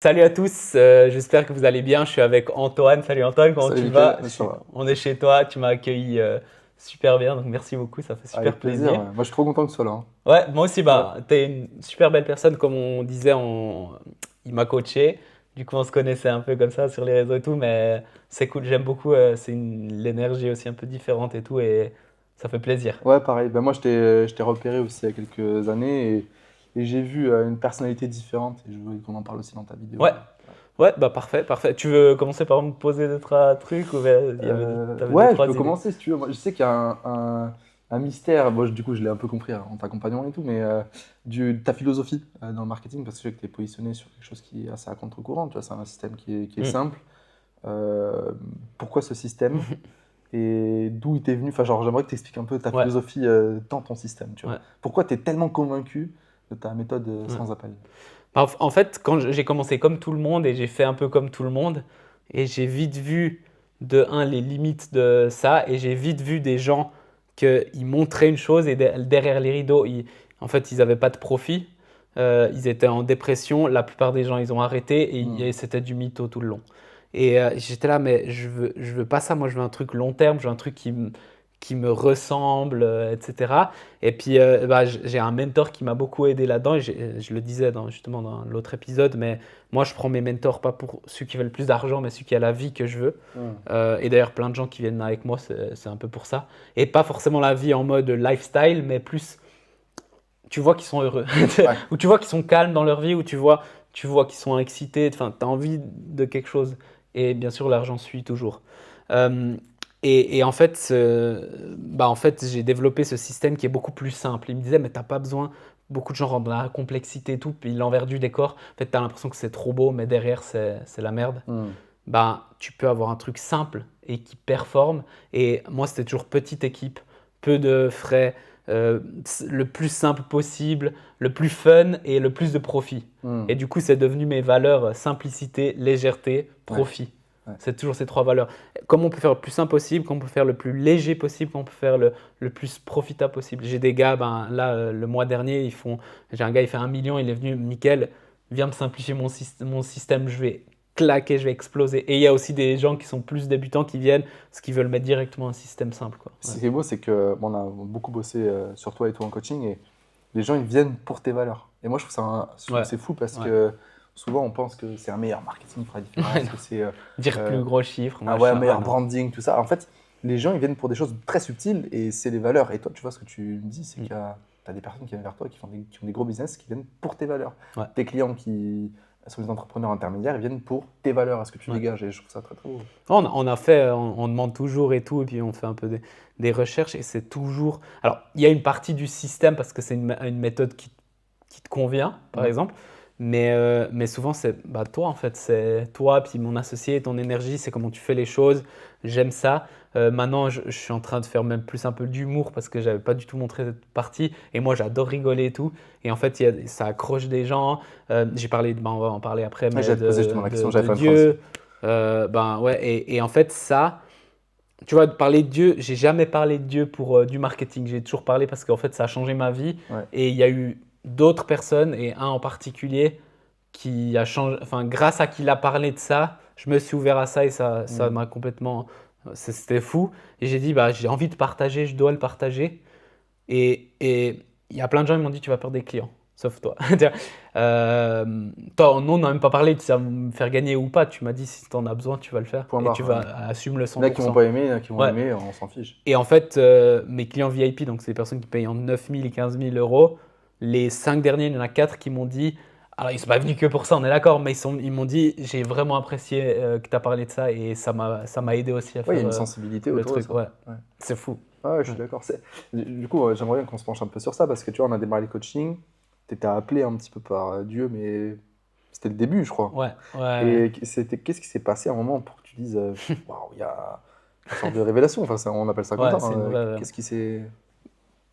Salut à tous, j'espère que vous allez bien. Je suis avec Antoine. Salut Antoine, comment Salut tu Mickaël, vas? ça va. On est chez toi, tu m'as accueilli super bien, donc merci beaucoup, ça fait super Avec plaisir. plaisir. Ouais. Moi, je suis trop content que tu sois là. Hein. Ouais, moi aussi, Ouais. t'es une super belle personne, comme on disait, il m'a coaché. Du coup, on se connaissait un peu comme ça sur les réseaux et tout, mais c'est cool, j'aime beaucoup, l'énergie aussi un peu différente et tout, et ça fait plaisir. Ouais, pareil. Ben, moi, je t'ai repéré aussi il y a quelques années et j'ai vu une personnalité différente et je voulais qu'on en parle aussi dans ta vidéo. Ouais, ouais, bah parfait, parfait. Tu veux commencer par me poser deux, trois trucs ou t'avais deux, Ouais, je trois peux idées? commencer si tu veux. Moi, je sais qu'il y a un mystère. Bon, du coup, je l'ai un peu compris en t'accompagnant et tout, mais de ta philosophie dans le marketing, parce que je sais que tu es positionné sur quelque chose qui est assez à contre-courant. Tu vois, c'est un système qui est Hmm. simple. Euh, Pourquoi ce système? Et d'où il t'est venu. Enfin, genre, j'aimerais que tu expliques un peu ta Ouais, philosophie dans ton système, tu vois. ouais. Pourquoi tu es tellement convaincu de ta méthode Ouais. sans appel? En fait, quand j'ai commencé comme tout le monde et j'ai fait un peu comme tout le monde, et j'ai vite vu de un les limites de ça, et j'ai vite vu des gens qu'ils montraient une chose et derrière les rideaux, en fait, ils n'avaient pas de profit, ils étaient en dépression, la plupart des gens, ils ont arrêté et Hmm. c'était du mytho tout le long. Et j'étais là, mais je veux pas ça, moi je veux un truc long terme, je veux un truc qui me ressemble, etc. Et puis, bah, j'ai un mentor qui m'a beaucoup aidé là-dedans. Et je le disais justement dans l'autre épisode, mais moi, je prends mes mentors pas pour ceux qui veulent plus d'argent, mais ceux qui ont la vie que je veux. Hmm. Et d'ailleurs, plein de gens qui viennent avec moi, c'est un peu pour ça. Et pas forcément la vie en mode lifestyle, mais plus, tu vois qu'ils sont heureux. Ouais. Ou tu vois qu'ils sont calmes dans leur vie, ou tu vois qu'ils sont excités. Enfin, tu as envie de quelque chose. Et bien sûr, l'argent suit toujours. Euh, et en fait, bah en fait, j'ai développé ce système qui est beaucoup plus simple. Il me disait, mais t'as pas besoin. Beaucoup de gens rentrent dans la complexité et tout, puis l'envers du décor. En fait, tu as l'impression que c'est trop beau, mais derrière, c'est la merde. Hmm. Bah, tu peux avoir un truc simple et qui performe. Et moi, c'était toujours petite équipe, peu de frais, le plus simple possible, le plus fun et le plus de profit. Et Hmm. du coup, c'est devenu mes valeurs simplicité, légèreté, Ouais. profit. Ouais. C'est toujours ces trois valeurs. Comment on peut faire le plus simple possible, comment on peut faire le plus léger possible, comment on peut faire le plus profitable possible. J'ai des gars, ben, là, le mois dernier, j'ai un gars, il fait 1 million, il est venu, nickel, viens me simplifier mon système, je vais claquer, je vais exploser. Et il y a aussi des gens qui sont plus débutants qui viennent parce qu'ils veulent mettre directement un système simple, quoi. Ouais. Ce qui est beau, c'est que bon, on a beaucoup bossé sur toi et tout en coaching et les gens, ils viennent pour tes valeurs. Et moi, je trouve ça je trouve que Ouais. c'est fou parce Ouais. que souvent, on pense que c'est un meilleur marketing qui fera la différence, que c'est Dire euh, plus gros chiffres, un ouais, machin. Ah meilleur non. branding, tout ça. En fait, les gens, ils viennent pour des choses très subtiles et c'est les valeurs. Et toi, tu vois, ce que tu me dis, c'est Mm. qu'il y a, t'as des personnes qui viennent vers toi, qui ont des gros business, qui viennent pour tes valeurs. Ouais. Tes clients qui sont des entrepreneurs intermédiaires, ils viennent pour tes valeurs, à ce que tu Ouais. dégages. Et je trouve ça très, très beau. On a fait, on demande toujours et tout, et puis on fait un peu des recherches, et c'est toujours. Alors, il y a une partie du système parce que c'est une méthode qui te convient, par Mm. exemple, mais souvent c'est bah, toi en fait, c'est toi, puis mon associé, ton énergie, c'est comment tu fais les choses, j'aime ça. Maintenant, je suis en train de faire même plus un peu d'humour parce que j'avais pas du tout montré cette partie, et moi j'adore rigoler et tout, et en fait, ça accroche des gens. J'ai parlé, ben, on va en parler après, Ouais, mais j'allais te poser justement la question, j'allais de faire une transition. Dieu. Ben ouais, et en fait, ça, tu vois, de parler de Dieu, j'ai jamais parlé de Dieu pour du marketing. J'ai toujours parlé parce qu'en fait, ça a changé ma vie. Ouais. Et il y a eu d'autres personnes, et un en particulier, qui a changé, enfin, grâce à qui il a parlé de ça, je me suis ouvert à ça et ça Mm. m'a complètement. C'était fou. Et j'ai dit, bah, j'ai envie de partager, je dois le partager. Et il y a plein de gens qui m'ont dit, tu vas perdre des clients, sauf toi. Toi, nous, on n'a même pas parlé de ça me faire gagner ou pas. Tu m'as dit, si tu en as besoin, tu vas le faire. Point Et tu barre. vas Ouais. assumer le Il y en a qui vont 100%. pas aimer, il y en a qui vont Ouais. aimer, on s'en fiche. Et en fait, mes clients VIP, donc c'est des personnes qui payent en 9 000 et 15 000 euros, les 5 derniers, il y en a 4 qui m'ont dit, alors ils ne sont pas venus que pour ça, on est d'accord, mais ils m'ont dit, j'ai vraiment apprécié que tu as parlé de ça, et ça m'a aidé aussi à Ouais, il y a faire une sensibilité le autour de truc. ça. Ouais, Ouais. c'est fou. Ah ouais, je Ouais. suis d'accord. Du coup, j'aimerais bien qu'on se penche un peu sur ça parce que tu vois, on a démarré le coaching, tu étais appelé un petit peu par Dieu, mais c'était le début, je crois. Ouais, ouais, ouais. Et qu'est-ce qui s'est passé à un moment pour que tu dises, waouh, il y a une sorte de révélation, enfin, on appelle ça comme Ouais, ça. c'est une Hein. vraie. Qu'est-ce qui s'est.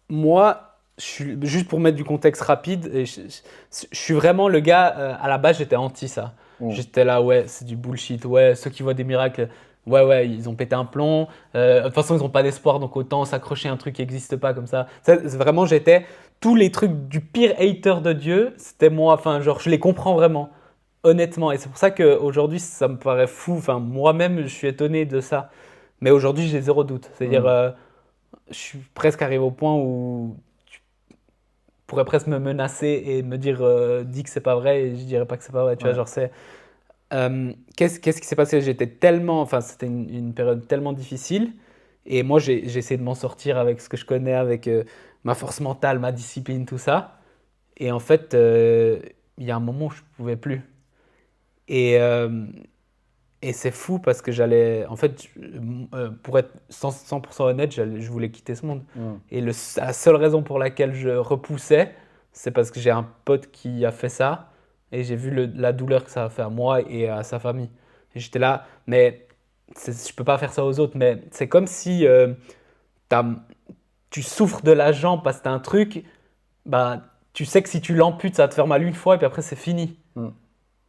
Moi, juste pour mettre du contexte rapide, et je suis vraiment le gars, à la base, j'étais anti ça. Hmm. J'étais là, ouais, c'est du bullshit, ouais, ceux qui voient des miracles, ouais, ouais, ils ont pété un plomb. De toute façon, ils n'ont pas d'espoir, donc autant s'accrocher à un truc qui n'existe pas comme ça. Vraiment, j'étais tous les trucs du pire hater de Dieu, c'était moi, enfin, genre, je les comprends vraiment. honnêtement. Et c'est pour ça qu'aujourd'hui, ça me paraît fou. Enfin, moi-même, je suis étonné de ça. Mais aujourd'hui, j'ai zéro doute. C'est-à-dire, Mm. je suis presque arrivé au point où tu pourrais presque me menacer et me dire, dis que c'est pas vrai, et je dirais pas que c'est pas vrai. Tu vois, Ouais. genre, qu'est-ce qui s'est passé? J'étais tellement, enfin, c'était une période tellement difficile. Et moi, j'ai essayé de m'en sortir avec ce que je connais, avec ma force mentale, ma discipline, tout ça. Et en fait, il y a un moment où je pouvais plus. Et, euh, et c'est fou parce que j'allais, en fait, pour être 100% honnête, je voulais quitter ce monde. Mm. Et la seule raison pour laquelle je repoussais, c'est parce que j'ai un pote qui a fait ça et j'ai vu la douleur que ça a fait à moi et à sa famille. Et j'étais là, mais je peux pas faire ça aux autres, mais c'est comme si t'as- tu souffres de la jambe parce que t'as un truc, bah, tu sais que si tu l'amputes, ça va te faire mal une fois et puis après c'est fini. Mm.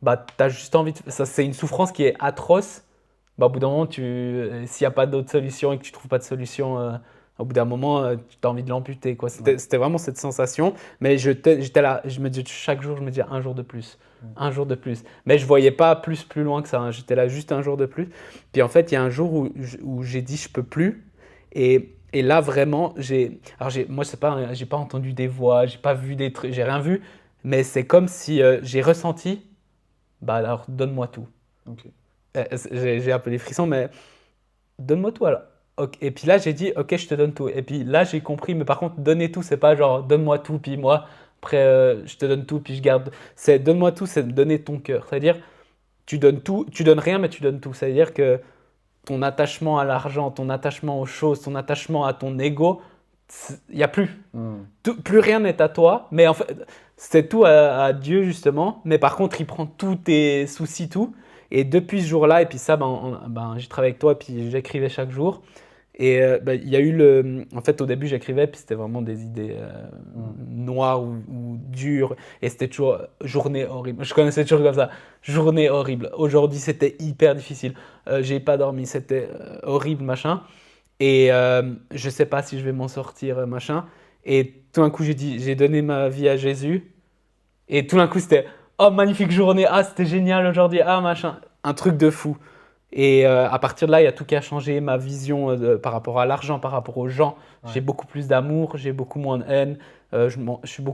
Bah, t'as juste envie de... Ça, c'est une souffrance qui est atroce. Bah, au bout d'un moment, s'il n'y a pas d'autre solution et que tu trouves pas de solution, au bout d'un moment, tu as envie de l'amputer, quoi. Ouais. C'était vraiment cette sensation. Mais j'étais là, je me dis, chaque jour, je me disais un jour de plus, Mm. un jour de plus. Mais je voyais pas plus loin que ça, hein. J'étais là juste un jour de plus. Puis en fait, il y a un jour où j'ai dit, je peux plus. Et là, vraiment, moi, c'est pas, j'ai pas entendu des voix, j'ai pas vu des trucs, j'ai rien vu. Mais c'est comme si j'ai ressenti, bah alors donne-moi tout. Ok. J'ai un peu des frissons, mais donne-moi tout alors. Ok. Et puis là, j'ai dit, ok, je te donne tout. Et puis là, j'ai compris, mais par contre, donner tout, c'est pas genre donne-moi tout, puis moi, après, je te donne tout, puis je garde. C'est donne-moi tout, c'est donner ton cœur. C'est-à-dire, tu donnes tout, tu donnes rien, mais tu donnes tout. C'est-à-dire que ton attachement à l'argent, ton attachement aux choses, ton attachement à ton ego, il n'y a plus. Mm. Plus rien n'est à toi, mais en fait, c'est tout à Dieu justement. Mais par contre, il prend tous tes soucis, tout. Et depuis ce jour-là, et puis ça, j'ai travaillé avec toi, et puis j'écrivais chaque jour. Et il y a eu En fait, au début, j'écrivais, puis c'était vraiment des idées Mm. noires ou dures. Et c'était toujours journée horrible. Je connaissais toujours comme ça. Journée horrible. Aujourd'hui, c'était hyper difficile. J'ai pas dormi, c'était horrible, machin. Et je sais pas si je vais m'en sortir, machin. Et tout d'un coup, j'ai donné ma vie à Jésus. Et tout d'un coup, c'était, oh, magnifique journée, ah, c'était génial aujourd'hui, ah, machin. Un truc de fou. Et à partir de là, il y a tout qui a changé, ma vision par rapport à l'argent, par rapport aux gens. J'ai Ouais. beaucoup plus d'amour, j'ai beaucoup moins de haine. Je suis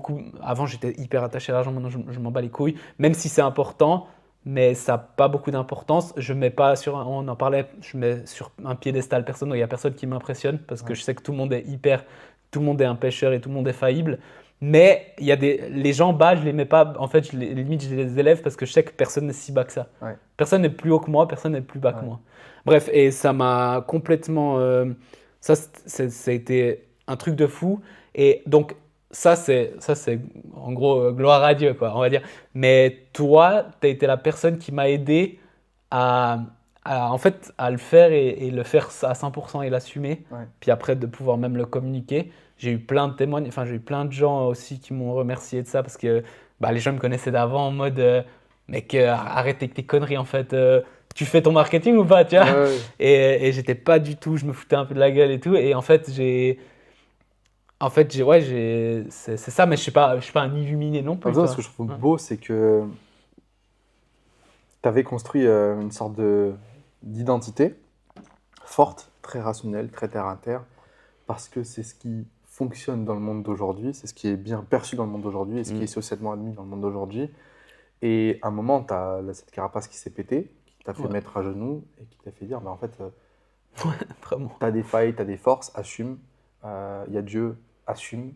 Avant, j'étais hyper attaché à l'argent, maintenant, je m'en bats les couilles. Même si c'est important, mais ça n'a pas beaucoup d'importance. Je mets pas on en parlait, je mets sur un piédestal personne, il n'y a personne qui m'impressionne parce que Ouais. je sais que tout le monde est un pêcheur et tout le monde est faillible. Mais les gens bas, je les mets pas. En fait, limite, je les élève parce que je sais que personne n'est si bas que ça. Ouais. Personne n'est plus haut que moi, personne n'est plus bas que Ouais. moi. Bref, et ça m'a complètement. Ça a été un truc de fou. Et donc, ça c'est en gros gloire à Dieu, quoi, on va dire. Mais toi, tu as été la personne qui m'a aidé à, en fait, à le faire et le faire à 100% et l'assumer. Ouais. Puis après, de pouvoir même le communiquer. J'ai eu plein de témoignages, enfin, j'ai eu plein de gens aussi qui m'ont remercié de ça parce que bah, les gens me connaissaient d'avant en mode mec, arrête avec tes conneries en fait. Tu fais ton marketing ou pas, tu vois? Ouais. Et j'étais pas du tout, je me foutais un peu de la gueule et tout. Et en fait, ouais, c'est ça, mais je suis pas un illuminé non En plus, fait, tu ce que vois. je trouve Ouais. beau, c'est que tu avais construit une sorte d'identité forte, très rationnelle, très terre à terre, parce que c'est ce qui fonctionne dans le monde d'aujourd'hui, c'est ce qui est bien perçu dans le monde d'aujourd'hui et ce qui est Mm. socialement admis dans le monde d'aujourd'hui. Et à un moment, tu as cette carapace qui s'est pétée, qui t'a fait Ouais, mettre à genoux et qui t'a fait dire, mais en fait, vraiment. tu as des failles, tu as des forces, assume. Il y a Dieu, assume.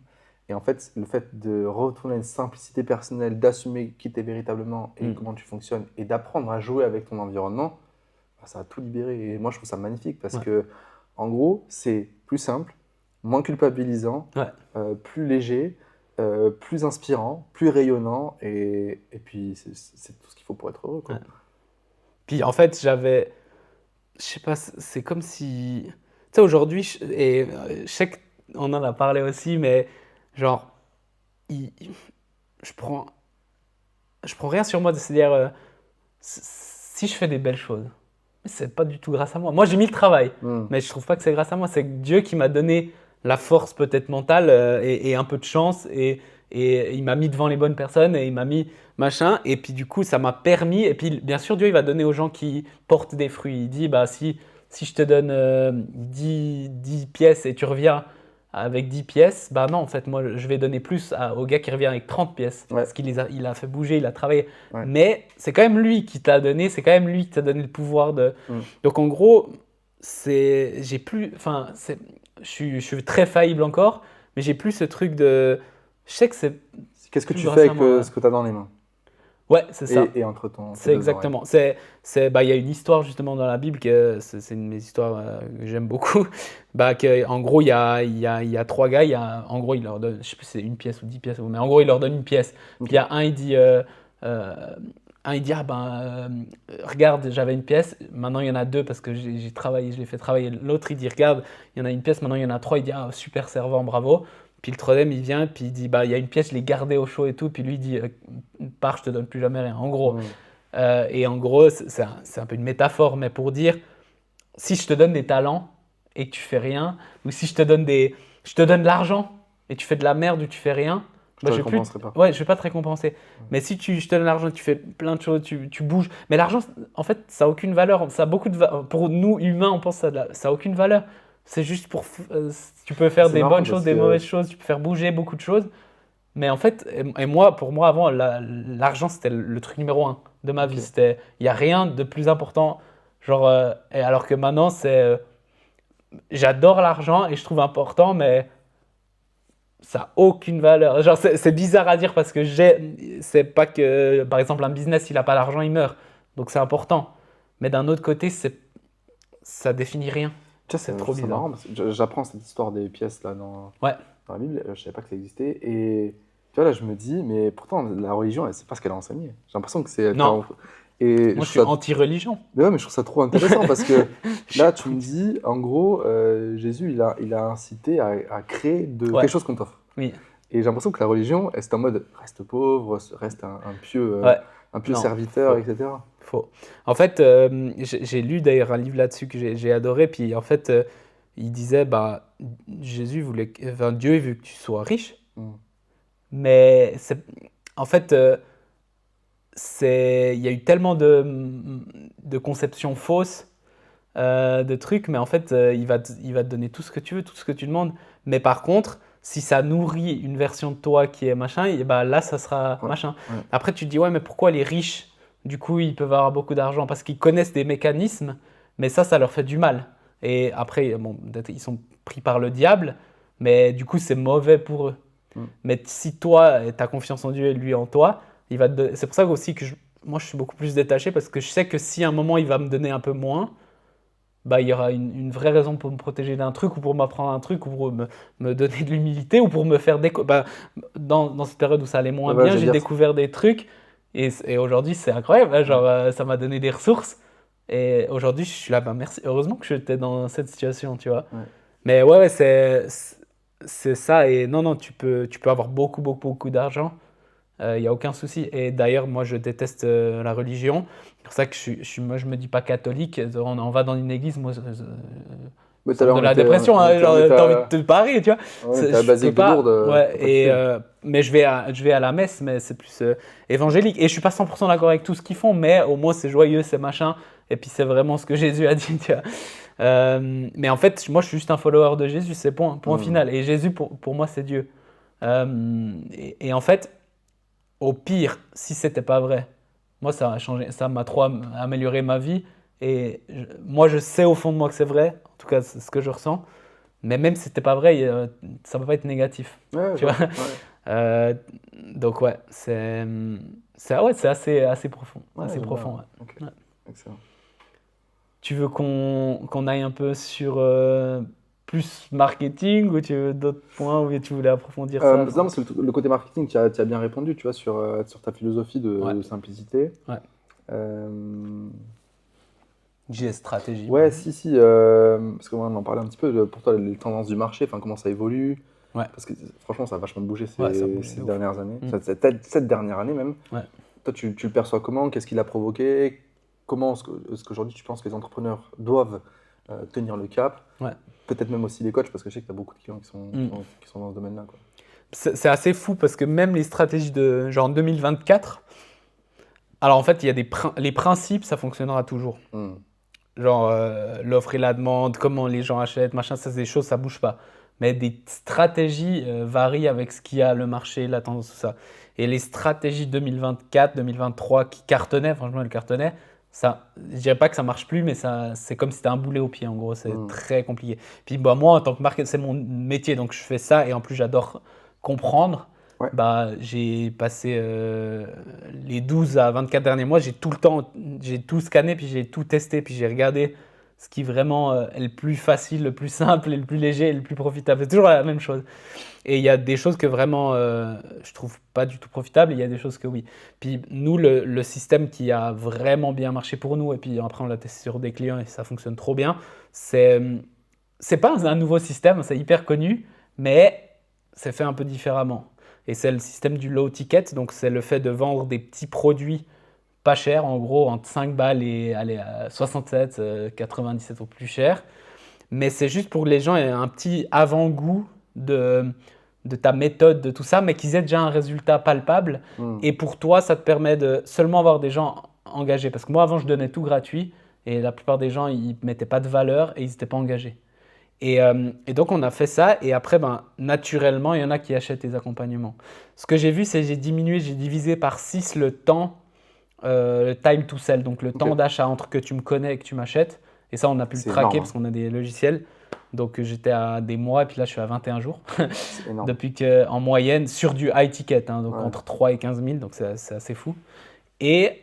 Et en fait, le fait de retourner à une simplicité personnelle, d'assumer qui tu es véritablement et Mm. comment tu fonctionnes, et d'apprendre à jouer avec ton environnement, bah, ça a tout libéré. Et moi, je trouve ça magnifique parce Ouais. que, en gros, c'est plus simple, moins culpabilisant, Ouais. plus léger, plus inspirant, plus rayonnant, et puis c'est tout ce qu'il faut pour être heureux, quoi. Ouais. Puis en fait, je sais pas, c'est comme si, tu sais, aujourd'hui, je sais qu'on en a parlé aussi, mais genre, il- je prends, je prends rien sur moi de se dire, si je fais des belles choses, c'est pas du tout grâce à moi. Moi, j'ai mis le travail, Hmm. mais je trouve pas que c'est grâce à moi. C'est Dieu qui m'a donné la force peut-être mentale et un peu de chance et il m'a mis devant les bonnes personnes et il m'a mis machin. Et puis du coup, ça m'a permis. Et puis bien sûr, Dieu, il va donner aux gens qui portent des fruits. Il dit, bah si je te donne 10 pièces et tu reviens avec 10 pièces, bah non, en fait, moi, je vais donner plus au gars qui revient avec 30 pièces. Ouais. Parce il a fait bouger, il a travaillé. Ouais. Mais c'est quand même lui qui t'a donné, c'est quand même lui qui t'a donné le pouvoir de. Donc en gros, j'ai plus. Enfin, je suis très faillible encore, mais j'ai plus ce truc de. Je sais que c'est. Qu'est-ce que plus tu grâce fais à avec moi. ce que tu as dans les mains Ouais, c'est ça. et entre tes C'est deux exactement. Bah, il y a une histoire justement dans la Bible que c'est une de mes histoires que j'aime beaucoup. Bah, en gros, il y a trois gars. En gros, il leur donne, je sais plus si c'est une pièce ou 10 pièces, mais en gros, il leur donne une pièce. Puis il y a il dit, ah ben, regarde, j'avais une pièce, maintenant il y en a deux parce que j'ai travaillé, je l'ai fait travailler. L'autre, il dit, regarde, il y en a une pièce, maintenant il y en a trois. Il dit, ah, super servant, bravo. Puis le troisième, il vient, puis il dit, bah, il y a une pièce, je l'ai gardée au chaud et tout. Puis lui, il dit, pars, je te donne plus jamais rien. En gros. Et en gros, c'est un peu une métaphore, mais pour dire, si je te donne des talents et que tu fais rien, ou si je te donne de l'argent et tu fais de la merde ou tu fais rien, Je te récompenserai pas. Ouais, je vais pas te récompenser. Mais si je te donne l'argent, tu fais plein de choses, tu bouges. Mais l'argent, en fait, ça a aucune valeur. Ça a beaucoup pour nous humains, on pense que ça a aucune valeur. C'est juste tu peux faire C'est des marrant bonnes choses, parce des que- mauvaises choses, tu peux faire bouger beaucoup de choses. Mais en fait, pour moi avant, l'argent c'était le truc numéro un de ma vie. Ok. Il n'y a rien de plus important. Genre, et alors que maintenant, j'adore l'argent et je trouve important, mais ça n'a aucune valeur. Genre, c'est bizarre à dire parce que c'est pas que, par exemple, un business, il n'a pas l'argent, il meurt. Donc c'est important. Mais d'un autre côté, ça définit rien. Tu vois, C'est je trop trouve ça bizarre. marrant parce que j'apprends cette histoire des pièces là Ouais, dans la Bible. Je savais pas que ça existait. Et tu vois, là, je me dis, mais pourtant, la religion, c'est pas ce qu'elle a enseigné. J'ai l'impression que c'est. non, Et moi je je suis trouve ça... anti-religion. Mais ouais, mais je trouve ça trop intéressant parce que Je là, suis tu me dis, en gros, Jésus, il a incité à créer Ouais, quelque chose qu'on t'offre. oui, Et j'ai l'impression que la religion, c'est en mode reste pauvre, reste ouais, un pieux non, serviteur, faux. etc. Faux. En fait, j'ai lu d'ailleurs un livre là-dessus que j'ai adoré. Puis en fait, il disait, bah, Dieu il veut que tu sois riche. Mm. Mais en fait, il y a eu tellement de conceptions fausses de trucs, mais en fait, il va te donner tout ce que tu veux, tout ce que tu demandes. Mais par contre, si ça nourrit une version de toi qui est machin, et bah là, ça sera Ouais, machin. ouais. Après, tu te dis, ouais, mais pourquoi les riches, du coup, ils peuvent avoir beaucoup d'argent? Parce qu'ils connaissent des mécanismes, mais ça leur fait du mal. Et après, bon, peut-être ils sont pris par le diable, mais du coup, c'est mauvais pour eux. Mm. Mais si toi, tu as confiance en Dieu et lui en toi, c'est pour ça aussi que moi, je suis beaucoup plus détaché parce que je sais que si à un moment, il va me donner un peu moins, bah, il y aura une vraie raison pour me protéger d'un truc ou pour m'apprendre un truc ou pour me donner de l'humilité ou pour me faire dans cette période où ça allait moins Ouais, bien, je veux j'ai dire, découvert des trucs et aujourd'hui c'est incroyable, hein, genre ça m'a donné des ressources et aujourd'hui je suis là, bah merci, heureusement que j'étais dans cette situation, tu vois. ouais. Mais ouais, c'est ça et non, tu peux avoir beaucoup, beaucoup, beaucoup d'argent. Il n'y a aucun souci. Et d'ailleurs, moi, je déteste la religion. C'est pour ça que moi, je me dis pas catholique. On va dans une église, moi, Mais tout ça à me l'heure, donne la dépression. Hein, genre, t'as envie de te barrer, tu vois. on était à la Je peux Basilique de Lourdes, pas. Ouais, t'as pas kiffé. mais je vais à la messe, mais c'est plus évangélique. Et je suis pas 100% d'accord avec tout ce qu'ils font, mais au moins, c'est joyeux, c'est machin. Et puis, c'est vraiment ce que Jésus a dit, tu vois. Mais en fait, moi, je suis juste un follower de Jésus, c'est point Mm. final. Et Jésus, pour moi, c'est Dieu. Et en fait, au pire, si c'était pas vrai, moi ça a changé, ça m'a trop amélioré ma vie. Et moi je sais au fond de moi que c'est vrai, en tout cas c'est ce que je ressens. Mais même si c'était pas vrai, ça peut pas être négatif, Ouais, je tu vois. vois. Ouais, Euh, donc ouais, c'est assez profond, ouais, assez j'aime bien. profond. Ouais. Ok, Ouais. excellent. Tu veux qu'on aille un peu sur plus marketing ou tu veux d'autres points ou tu voulais approfondir ça? Non, parce que le côté marketing, tu as bien répondu, tu vois, sur ta philosophie Ouais, de simplicité. ouais. Euh, J'ai stratégie. ouais, si, parce qu'on en parlait un petit peu, pour toi, les tendances du marché, enfin, comment ça évolue. Ouais, Parce que franchement, ça a vachement bougé ouais, ça bouge ces de ouf. dernières années, Mm. enfin, cette dernière année même. Ouais. Toi, tu le perçois comment? Qu'est-ce qui l'a provoqué? Comment est-ce qu'aujourd'hui tu penses que les entrepreneurs doivent tenir le cap? Ouais. Peut-être même aussi les coachs, parce que je sais que tu as beaucoup de clients qui Mm. qui sont dans ce domaine-là, quoi. c'est assez fou parce que même les stratégies de genre 2024, alors en fait, il y a les principes, ça fonctionnera toujours. Hmm. Genre l'offre et la demande, comment les gens achètent, machin, ça c'est des choses, ça bouge pas. Mais des stratégies varient avec ce qu'il y a, le marché, la tendance, tout ça. Et les stratégies 2024, 2023 qui cartonnaient, franchement elles cartonnaient, ça, je dirais pas que ça marche plus, mais ça, c'est comme si c'était un boulet au pied en gros, c'est Hmm. très compliqué. Puis bah, moi en tant que marketeur, c'est mon métier, donc je fais ça et en plus j'adore comprendre. Ouais, Bah, j'ai passé les 12 à 24 derniers mois, j'ai tout le temps, j'ai tout scanné, puis j'ai tout testé, puis j'ai regardé ce qui vraiment est le plus facile, le plus simple, et le plus léger, et le plus profitable. C'est toujours la même chose. Et il y a des choses que vraiment je trouve pas du tout profitables, et il y a des choses que oui. Puis nous, le système qui a vraiment bien marché pour nous, et puis après on l'a testé sur des clients et ça fonctionne trop bien, c'est c'est pas un nouveau système, c'est hyper connu, mais c'est fait un peu différemment. Et c'est le système du low ticket, donc c'est le fait de vendre des petits produits pas chers, en gros entre 5 balles et allez, 67, 97 ou plus cher. Mais c'est juste pour que les gens aient un petit avant-goût de ta méthode, de tout ça, mais qu'ils aient déjà un résultat palpable. hmm. Et pour toi, ça te permet de seulement avoir des gens engagés. Parce que moi, avant, je donnais tout gratuit et la plupart des gens, ils ne mettaient pas de valeur et ils n'étaient pas engagés. Et donc, on a fait ça. Et après, ben, naturellement, il y en a qui achètent les accompagnements. Ce que j'ai vu, c'est que j'ai divisé par 6 le temps, le time to sell, donc le Ok, temps d'achat entre que tu me connais et que tu m'achètes. Et ça, on a pu le c'est énorme, traquer hein. parce qu'on a des logiciels. Donc, j'étais à des mois et puis là, je suis à 21 jours. C'est énorme. Depuis que, en moyenne, sur du high ticket, hein, donc Ouais. entre 3 et 15 000, donc c'est assez fou. Et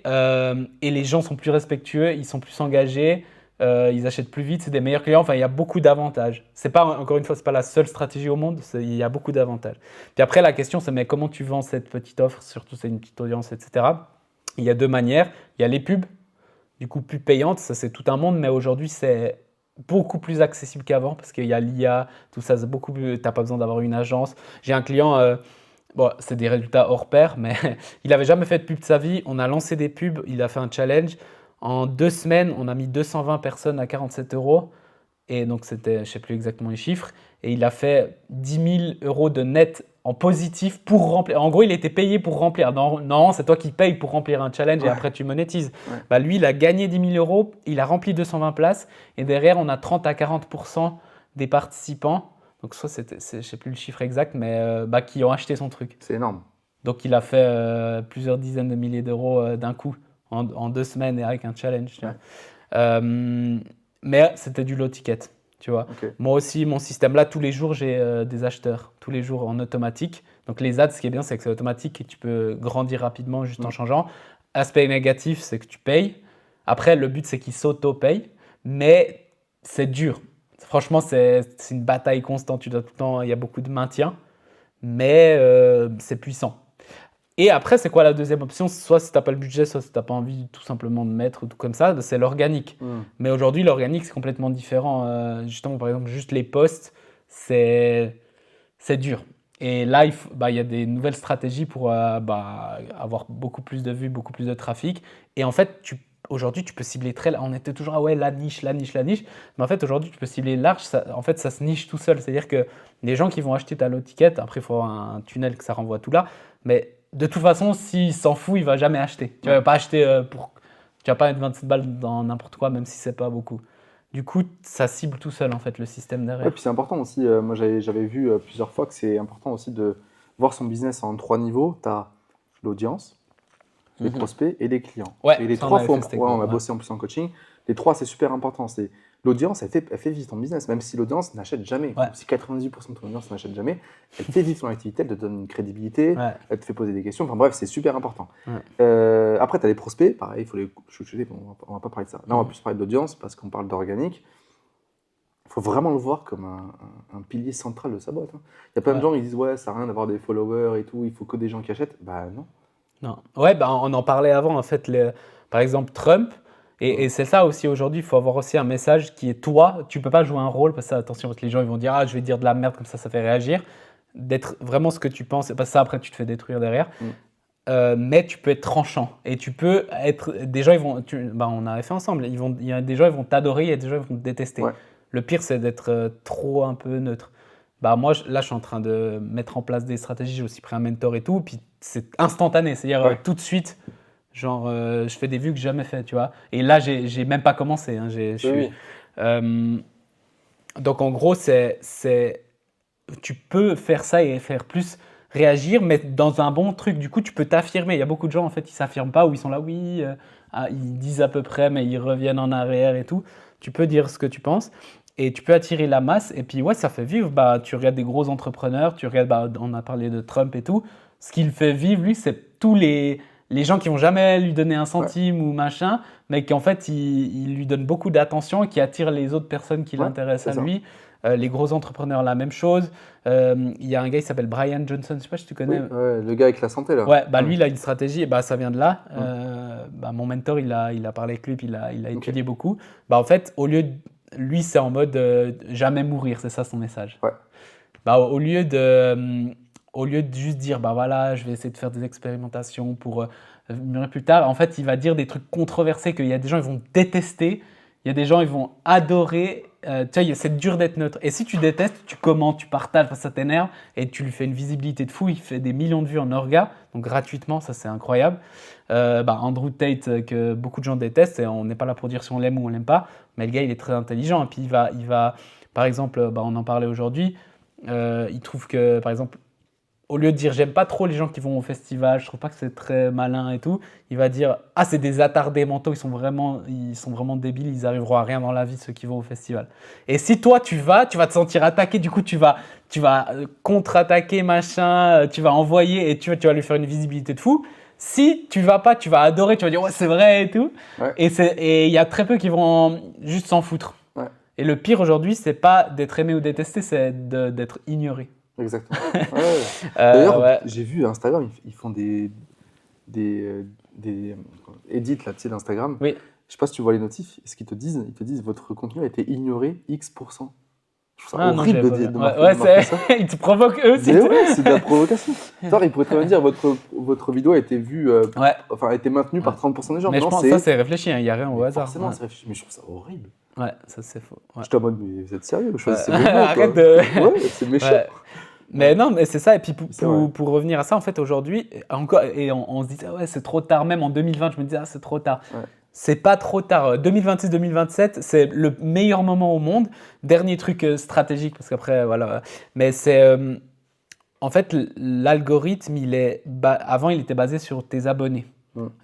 les gens sont plus respectueux, ils sont plus engagés, ils achètent plus vite, c'est des meilleurs clients. Enfin, il y a beaucoup d'avantages. C'est pas, encore une fois, c'est pas la seule stratégie au monde, il y a beaucoup d'avantages. Puis après, la question, c'est mais comment tu vends cette petite offre, surtout c'est une petite audience, etc. Il y a deux manières. Il y a les pubs, du coup plus payantes, ça c'est tout un monde, mais aujourd'hui c'est beaucoup plus accessible qu'avant parce qu'il y a l'IA, tout ça, c'est beaucoup plus, t'as pas besoin d'avoir une agence. J'ai un client, bon, c'est des résultats hors pair, mais il n'avait jamais fait de pub de sa vie. On a lancé des pubs, il a fait un challenge. En 2 semaines, on a mis 220 personnes à 47 euros. Et donc, c'était, je ne sais plus exactement les chiffres. Et il a fait 10 000 euros de net en positif pour remplir. En gros, il était payé pour remplir. Non, non, c'est toi qui payes pour remplir un challenge et Ouais, après tu monétises. ouais. Bah, lui, il a gagné 10 000 euros. Il a rempli 220 places. Et derrière, on a 30 à 40% des participants. Donc, soit je ne sais plus le chiffre exact, mais bah, qui ont acheté son truc. C'est énorme. Donc, il a fait plusieurs dizaines de milliers d'euros d'un coup en 2 semaines et avec un challenge. Tu vois. Ouais. Euh, mais c'était du low ticket, tu vois. Ok. Moi aussi, mon système là, tous les jours, j'ai des acheteurs, tous les jours en automatique. Donc les ads, ce qui est bien, c'est que c'est automatique et tu peux grandir rapidement juste en Hmm. changeant. Aspect négatif, c'est que tu payes. Après, le but, c'est qu'ils s'auto-payent, mais c'est dur. Franchement, c'est une bataille constante. Tu dois tout le temps, il y a beaucoup de maintien, mais c'est puissant. Et après, c'est quoi la deuxième option? Soit si tu n'as pas le budget, soit si tu n'as pas envie tout simplement de mettre ou tout comme ça, c'est l'organique. Hmm. Mais aujourd'hui, l'organique, c'est complètement différent. Justement, par exemple, juste les posts, c'est c'est dur. Et là, bah, il y a des nouvelles stratégies pour bah, avoir beaucoup plus de vues, beaucoup plus de trafic. Et en fait, aujourd'hui, tu peux cibler très. On était toujours, ah ouais, la niche, la niche, la niche. Mais en fait, aujourd'hui, tu peux cibler large. En fait, ça se niche tout seul. C'est-à-dire que les gens qui vont acheter ta low ticket, après, il faut avoir un tunnel que ça renvoie tout là. Mais de toute façon, s'il s'en fout, il va jamais acheter. Tu vas Ouais. pas acheter tu vas pas mettre 27 balles dans n'importe quoi, même si c'est pas beaucoup. Du coup, ça cible tout seul, en fait, le système Ouais, derrière. puis c'est important aussi, moi j'avais vu plusieurs fois que c'est important aussi de voir son business en trois niveaux. Tu as l'audience, les Mhm. prospects et les clients. Ouais, Et les ça, on trois, avait fait c'était ouais, on quoi. a Ouais. bossé en plus en coaching. Les trois, c'est super important. C'est l'audience, elle fait vivre ton business, même si l'audience n'achète jamais. Ouais. Même si 98% de ton audience n'achète jamais, elle fait vivre ton activité, elle te donne une crédibilité, Ouais. elle te fait poser des questions. Enfin bref, c'est super important. Ouais. Après, tu as les prospects, pareil, il faut les chouchouter, on va pas parler de ça. Là, on va Mhm. plus parler d'audience parce qu'on parle d'organique. Il faut vraiment le voir comme un pilier central de sa boîte, hein. Il y a plein de Ouais. gens qui disent ouais, ça sert à rien d'avoir des followers et tout, il faut que des gens qui achètent. Bah non. Non. Ouais, bah, on en parlait avant, en fait, par exemple, Trump. Et c'est ça aussi aujourd'hui, il faut avoir aussi un message qui est toi. Tu peux pas jouer un rôle, parce que attention, parce que les gens ils vont dire, ah, je vais dire de la merde, comme ça fait réagir. D'être vraiment ce que tu penses, parce que ça, après, tu te fais détruire derrière. Mm. Mais tu peux être tranchant. Et tu peux être. Des gens, ils vont. Bah, on avait fait ensemble. Il y a des gens, ils vont t'adorer, il y a des gens, ils vont te détester. Ouais. Le pire, c'est d'être trop un peu neutre. bah moi, là, je suis en train de mettre en place des stratégies. J'ai aussi pris un mentor et tout. Puis c'est instantané, c'est-à-dire Ouais. tout de suite. Genre, je fais des vues que j'ai jamais fait, tu vois. Et là, j'ai même pas commencé. Hein, Oui. euh, donc en gros, tu peux faire ça et faire plus réagir, mais dans un bon truc. Du coup, tu peux t'affirmer. Il y a beaucoup de gens, en fait, qui s'affirment pas ou ils sont là, oui, ils disent à peu près, mais ils reviennent en arrière et tout. Tu peux dire ce que tu penses et tu peux attirer la masse. Et puis, ouais, ça fait vivre. Bah, tu regardes des gros entrepreneurs, tu regardes, bah, on a parlé de Trump et tout. Ce qu'il fait vivre, lui, c'est tous les gens qui vont jamais lui donner un Ouais. centime ou machin, mais qui en fait, il lui donne beaucoup d'attention et qui attirent les autres personnes qui Ouais, l'intéressent c'est à ça. lui. Les gros entrepreneurs, la même chose. Il y a un gars qui s'appelle Brian Johnson, je sais pas si tu connais. Oui, ouais, le gars avec la santé, là. Ouais, bah Ouais. lui, il a une stratégie, et bah ça vient de là. Mm. Bah, mon mentor, il a parlé avec lui, puis il a Ok. étudié beaucoup. Bah en fait, lui, c'est en mode jamais mourir, c'est ça son message. Ouais. Bah au lieu de juste dire, bah voilà, je vais essayer de faire des expérimentations pour mûrir plus tard, en fait, il va dire des trucs controversés qu'il y a des gens, ils vont détester, il y a des gens, ils vont adorer. Tu vois, c'est dur d'être neutre. Et si tu détestes, tu commentes, tu partages, parce que ça t'énerve, et tu lui fais une visibilité de fou, il fait des millions de vues en orga, donc gratuitement, ça c'est incroyable. Bah, Andrew Tate, que beaucoup de gens détestent, et on n'est pas là pour dire si on l'aime ou on l'aime pas, mais le gars, il est très intelligent, et puis par exemple, bah, on en parlait aujourd'hui, il trouve que, par exemple, au lieu de dire j'aime pas trop les gens qui vont au festival, je trouve pas que c'est très malin et tout, il va dire ah c'est des attardés mentaux, ils sont vraiment débiles, ils arriveront à rien dans la vie ceux qui vont au festival. Et si toi tu vas te sentir attaqué, du coup tu vas contre-attaquer machin, tu vas envoyer et tu vas lui faire une visibilité de fou. Si tu vas pas, tu vas adorer, tu vas dire ouais c'est vrai et tout. Ouais. Et il y a très peu qui vont juste s'en foutre. Ouais. Et le pire aujourd'hui, c'est pas d'être aimé ou détesté, c'est d'être ignoré. Exactement. Ouais. D'ailleurs, Ouais. j'ai vu Instagram, ils font des edits là, tu sais, d'Instagram. Oui. Je sais pas si tu vois les notifs. Ce qu'ils te disent, ils te disent votre contenu a été ignoré X%. Je trouve ça Ah non, horrible j'avais pas vu. de Ouais, marquer ça. ils te provoquent eux aussi. Ouais, c'est de la provocation. Genre, ils pourraient très bien dire votre vidéo a été vue, Ouais. enfin, a été maintenue par Ouais. 30% des gens. Mais je Non, pense que ça c'est réfléchi, il n'y a rien au mais hasard. forcément, Ouais. c'est réfléchi. Mais je trouve ça horrible. Ouais, ça c'est faux. Ouais. J'étais en mode, mais vous êtes sérieux? Choisissez Ouais. vos mots, quoi. Arrête de. Ouais, c'est méchant. Ouais. Mais non, mais c'est ça. Et puis C'est vrai. pour revenir à ça, en fait, aujourd'hui, encore, et on se disait, ouais, c'est trop tard. Même en 2020, je me disais, ah, c'est trop tard. Ouais. C'est pas trop tard. 2026-2027, c'est le meilleur moment au monde. Dernier truc stratégique, parce qu'après, voilà. Mais c'est. En fait, l'algorithme, avant, il était basé sur tes abonnés.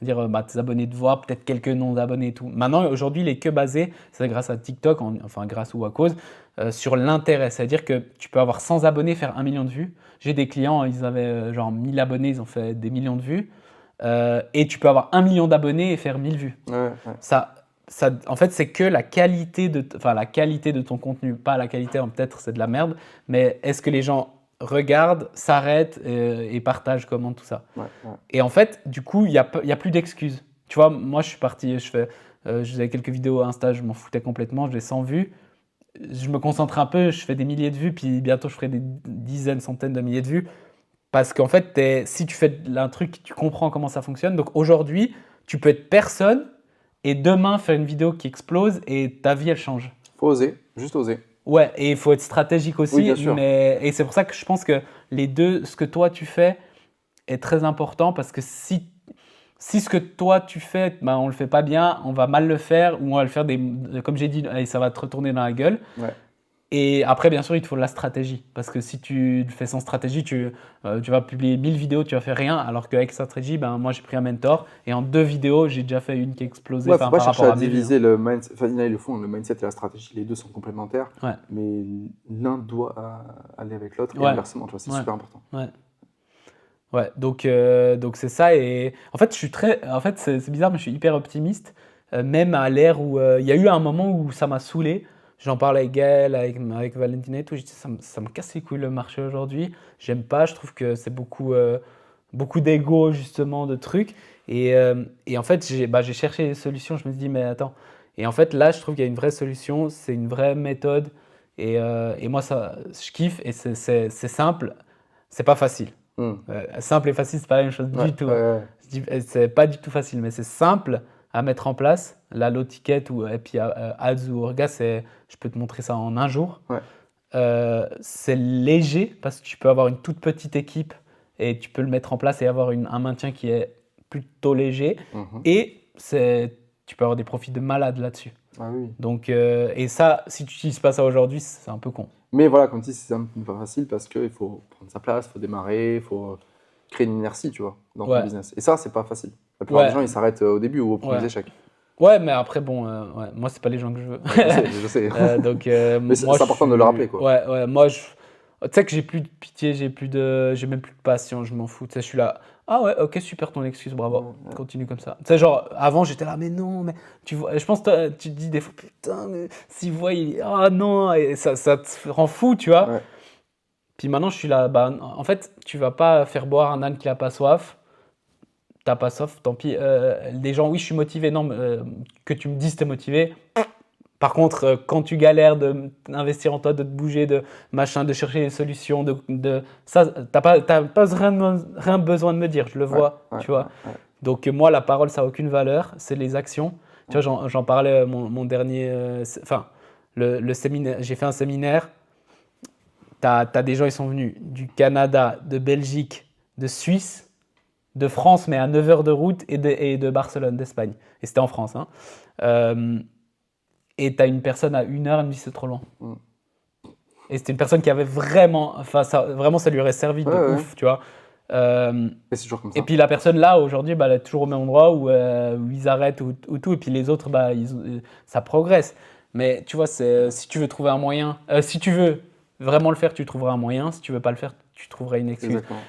C'est-à-dire tes abonnés de voix, peut-être quelques noms d'abonnés et tout. Maintenant, aujourd'hui, il est que basé, c'est grâce à TikTok, enfin grâce ou à cause, sur l'intérêt. C'est-à-dire que tu peux avoir 100 abonnés, faire 1 million de vues. J'ai des clients, ils avaient genre 1000 abonnés, ils ont fait des millions de vues. Et tu peux avoir 1 million d'abonnés et faire 1000 vues. Ouais. En fait, c'est que la qualité de ton contenu, pas la qualité, peut-être c'est de la merde, mais est-ce que les gens regardent, s'arrêtent et partagent, commentent, tout ça. Ouais. Et en fait, du coup, il y a plus d'excuses. Tu vois, moi, je suis parti, je faisais quelques vidéos à Insta, je m'en foutais complètement, j'ai 100 vues. Je me concentre un peu, je fais des milliers de vues, puis bientôt, je ferai des dizaines, centaines de milliers de vues. Parce qu'en fait, si tu fais un truc, tu comprends comment ça fonctionne. Donc aujourd'hui, tu peux être personne et demain faire une vidéo qui explose et ta vie, elle change. Faut oser, juste oser. Ouais, et il faut être stratégique aussi. Oui, bien sûr. Et c'est pour ça que je pense que les deux, ce que toi tu fais est très important parce que si ce que toi tu fais, on le fait pas bien, on va mal le faire ou on va le faire comme j'ai dit, et ça va te retourner dans la gueule. Ouais. Et après, bien sûr, il te faut de la stratégie. Parce que si tu le fais sans stratégie, tu vas publier 1000 vidéos, tu vas faire rien. Alors qu'avec stratégie, moi j'ai pris un mentor et en 2 vidéos, j'ai déjà fait une qui a explosé Ouais, faut pas par chercher rapport à à mes vues. diviser le mindset. Enfin, il y en a, ils le font, le mindset et la stratégie, les deux sont complémentaires. Ouais. Mais l'un doit aller avec l'autre et Ouais. inversement, tu vois, c'est Ouais. super important. Ouais, donc c'est ça. Et en fait, c'est bizarre, mais je suis hyper optimiste. Même à l'ère où il y a eu un moment où ça m'a saoulé. J'en parlais avec Gaël, avec Valentina et tout. Je dis, ça me casse les couilles le marché aujourd'hui. J'aime pas, je trouve que c'est beaucoup d'ego, justement, de trucs. Et en fait, j'ai cherché des solutions. Je me suis dit, mais attends. Et en fait, là, je trouve qu'il y a une vraie solution. C'est une vraie méthode. Et moi, je kiffe. Et c'est simple. C'est pas facile. Simple et facile, c'est pas la même chose du tout. C'est pas du tout facile, mais c'est simple à mettre en place. Là, low ticket et puis Ads ou Orga, je peux te montrer ça en un jour. Ouais. c'est léger parce que tu peux avoir une toute petite équipe et tu peux le mettre en place et avoir un maintien qui est plutôt léger. Et tu peux avoir des profits de malade là-dessus. Ah oui. Donc, et ça, si tu n'utilises pas ça aujourd'hui, c'est un peu con. Mais voilà, comme tu dis, c'est un peu pas facile parce qu'il faut prendre sa place, il faut démarrer, il faut créer une inertie, tu vois, dans ton business. Et ça, c'est pas facile. La plupart des gens, ils s'arrêtent au début ou au premier échec. Ouais, mais après, bon, moi, c'est pas les gens que je veux. Je sais. Donc, mais c'est important de le rappeler, quoi. Ouais, moi, tu sais que j'ai plus de pitié, j'ai même plus de patience, je m'en fous. Tu sais, je suis là, ah ouais, ok, super ton excuse, bravo, continue comme ça. Tu sais, genre, avant, j'étais là, mais non, mais tu vois, je pense que tu te dis des fois, putain, mais s'il voit, ah non, et ça te rend fou, tu vois. Ouais. Puis maintenant, je suis là, bah, en fait, tu vas pas faire boire un âne qui a pas soif. T'as pas soif, tant pis. Des gens, oui, je suis motivé, non, que tu me dises t'es motivé. Par contre, quand tu galères d'investir en toi, de te bouger, de machin, de chercher des solutions, ça, t'as pas rien besoin de me dire, je le vois, tu vois. Donc moi, la parole, ça n'a aucune valeur, c'est les actions. Tu vois, j'en parlais mon dernier, le séminaire. J'ai fait un séminaire. T'as des gens, ils sont venus du Canada, de Belgique, de Suisse, de France, mais à 9 heures de route, et de Barcelone, d'Espagne. Et c'était en France. Hein. Et tu as une personne à 1 heure, elle me dit c'est trop loin. Et c'était une personne qui avait vraiment, ça lui aurait servi de ouf, tu vois. Et c'est toujours comme ça. Et puis la personne là, aujourd'hui, bah, elle est toujours au même endroit où ils arrêtent ou tout. Et puis les autres, bah, ça progresse. Mais tu vois, si tu veux trouver un moyen, si tu veux vraiment le faire, tu trouveras un moyen. Si tu veux pas le faire, tu trouveras une excuse. Exactement.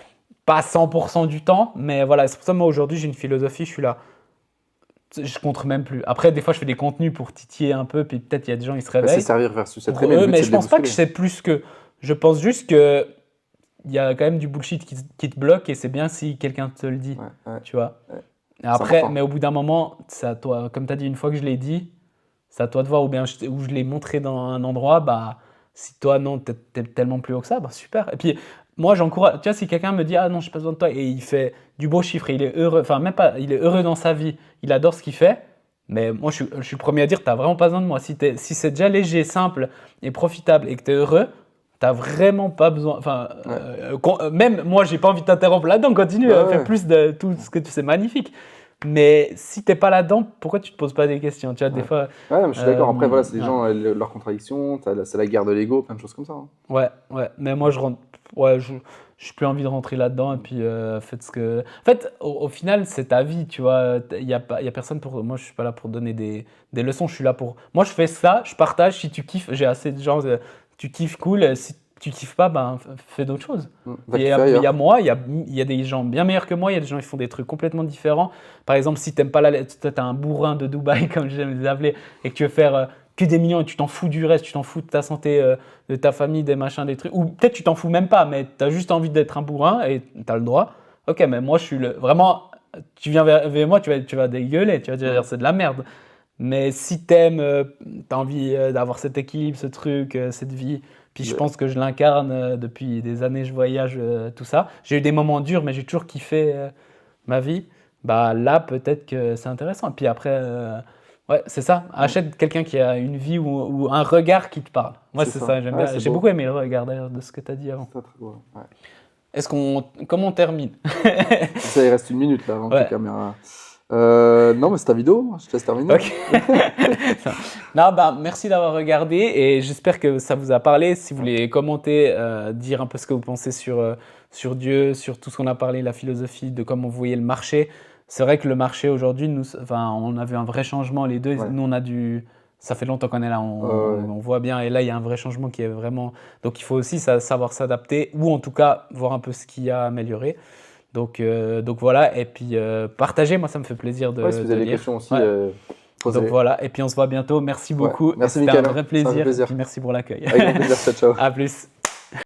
Pas 100% du temps, mais voilà, c'est pour ça que moi aujourd'hui j'ai une philosophie, je suis là, je compte même plus. Après, des fois je fais des contenus pour titiller un peu, puis peut-être il y a des gens qui se réveillent. C'est servir versus être aimé. Mais je pense pas que c'est plus que. Je pense juste que il y a quand même du bullshit qui te bloque et c'est bien si quelqu'un te le dit, tu vois. Après, mais au bout d'un moment, c'est à toi, comme tu as dit, une fois que je l'ai dit, c'est à toi de voir, ou je l'ai montré dans un endroit, bah si toi non, t'es tellement plus haut que ça, bah super. Et puis moi, j'encourage, tu vois, si quelqu'un me dit « Ah non, j'ai pas besoin de toi » et il fait du beau chiffre, et il est heureux, enfin même pas, il est heureux dans sa vie, il adore ce qu'il fait, mais moi, je suis le premier à dire « T'as vraiment pas besoin de moi ». Si c'est déjà léger, simple et profitable et que t'es heureux, t'as vraiment pas besoin, enfin, même moi, j'ai pas envie de t'interrompre là-dedans, continue, fais plus de tout ce que tu sais, c'est magnifique. Mais si t'es pas là-dedans, pourquoi tu te poses pas des questions, tu vois, des fois… Ouais, mais je suis d'accord. Après, voilà, c'est des gens, leurs contradictions, c'est la guerre de l'ego, plein de choses comme ça. Hein. Ouais. Mais moi, j'ai plus envie de rentrer là-dedans. Et puis, faites ce que… En fait, au final, c'est ta vie, tu vois. Il y a personne pour… Moi, je suis pas là pour donner des leçons. Je suis là pour… Moi, je fais ça, je partage. Si tu kiffes, j'ai assez de gens… Tu kiffes, cool. Si tu kiffes pas, ben, fais d'autres choses. Il y a moi, il y a des gens bien meilleurs que moi, il y a des gens qui font des trucs complètement différents. Par exemple, si tu n'aimes pas t'as un bourrin de Dubaï, comme j'aime les appeler, et que tu veux faire que des millions et tu t'en fous du reste, tu t'en fous de ta santé, de ta famille, des machins, des trucs, ou peut-être tu t'en fous même pas, mais tu as juste envie d'être un bourrin et tu as le droit. Ok, mais moi, je suis vraiment, tu viens vers moi, tu vas dégueuler, tu vas dire c'est de la merde. Mais si t'aimes, t'as envie d'avoir cet équilibre, ce truc, cette vie… Puis je pense que je l'incarne depuis des années, je voyage, tout ça. J'ai eu des moments durs, mais j'ai toujours kiffé ma vie. Bah là, peut-être que c'est intéressant. Et puis après, ouais, c'est ça. Achète quelqu'un qui a une vie ou un regard qui te parle. Moi, c'est ça. J'aime bien. J'ai beaucoup aimé le regard d'ailleurs de ce que tu as dit avant. C'est très beau. Ouais. Comment on termine? Ça, il reste 1 minute là avant que la caméra… non, mais c'est ta vidéo, je te laisse terminer. Ok. Non, bah, merci d'avoir regardé et j'espère que ça vous a parlé. Si vous voulez commenter, dire un peu ce que vous pensez sur Dieu, sur tout ce qu'on a parlé, la philosophie, de comment vous voyez le marché. C'est vrai que le marché aujourd'hui, on a vu un vrai changement les deux. Nous, ça fait longtemps qu'on est là, on voit bien. Et là, il y a un vrai changement qui est vraiment… Donc, il faut aussi savoir s'adapter ou en tout cas voir un peu ce qu'il y a à améliorer. Donc voilà, et puis partagez, moi ça me fait plaisir de si vous avez des questions aussi, posez. Donc voilà, et puis on se voit bientôt. Merci beaucoup. Merci C'était Mickaël, un vrai plaisir. plaisir. Et puis merci pour l'accueil. Avec grand plaisir, ciao. À plus.